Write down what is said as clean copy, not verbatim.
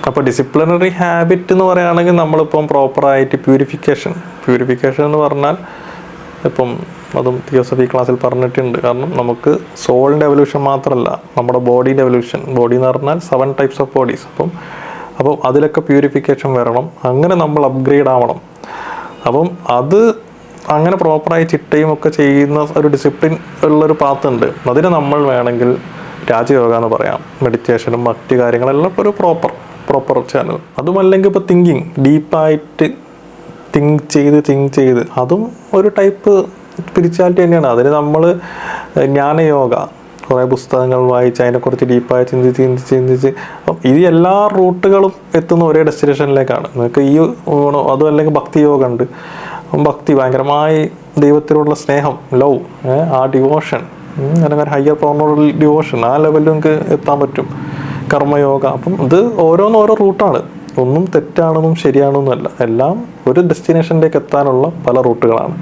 അപ്പോൾ disciplinary habit എന്ന് പറയുകയാണെങ്കിൽ നമ്മളിപ്പം പ്രോപ്പറായിട്ട് പ്യൂരിഫിക്കേഷൻ എന്ന് പറഞ്ഞാൽ ഇപ്പം അതും തിയോസഫി ക്ലാസ്സിൽ പറഞ്ഞിട്ടുണ്ട്. കാരണം നമുക്ക് സോളിൻ്റെ എവല്യൂഷൻ മാത്രമല്ല, നമ്മുടെ ബോഡീൻ്റെ എവല്യൂഷൻ. ബോഡി എന്ന് പറഞ്ഞാൽ 7 types ഓഫ് ബോഡീസ്. അപ്പം അതിലൊക്കെ പ്യൂരിഫിക്കേഷൻ വരണം. അങ്ങനെ നമ്മൾ അപ്ഗ്രേഡ് ആവണം. അപ്പം അത് അങ്ങനെ പ്രോപ്പറായി ചിട്ടയും ഒക്കെ ചെയ്യുന്ന ഒരു ഡിസിപ്ലിൻ ഉള്ളൊരു പാത്ത് ഉണ്ട്. അതിന് നമ്മൾ വേണമെങ്കിൽ രാജയോഗ എന്ന് പറയാം. മെഡിറ്റേഷനും മറ്റ് കാര്യങ്ങളെല്ലാം ഒരു പ്രോപ്പർ ചാനൽ. അതുമല്ലെങ്കിൽ ഇപ്പോൾ ഡീപ്പായിട്ട് തിങ്ക് ചെയ്ത് അതും ഒരു ടൈപ്പ് സ്പിരിച്വാലിറ്റി തന്നെയാണ്. അതിന് നമ്മൾ ജ്ഞാനയോഗ, കുറേ പുസ്തകങ്ങൾ വായിച്ച് അതിനെക്കുറിച്ച് ഡീപ്പായി ചിന്തിച്ച് അപ്പം ഈ എല്ലാ റൂട്ടുകളും എത്തുന്ന ഒരേ ഡെസ്റ്റിനേഷനിലേക്കാണ്. നിങ്ങൾക്ക് ഈ അതും അല്ലെങ്കിൽ ഭക്തി യോഗ ഉണ്ട്. ഭക്തി ഭയങ്കരമായി ദൈവത്തിലുള്ള സ്നേഹം, ലവ്, ആ ഡിവോഷൻ, അല്ലെങ്കിൽ ഹയർ പവറിനോടുള്ള ഡിവോഷൻ, ആ ലെവലിൽ നിങ്ങൾക്ക് എത്താൻ പറ്റും. കർമ്മയോഗ. അപ്പം ഇത് ഓരോന്നും ഓരോ റൂട്ടാണ്. ഒന്നും തെറ്റാണെന്നും ശരിയാണെന്നും അല്ല. എല്ലാം ഒരു ഡെസ്റ്റിനേഷനിലേക്ക് എത്താനുള്ള പല റൂട്ടുകളാണ്.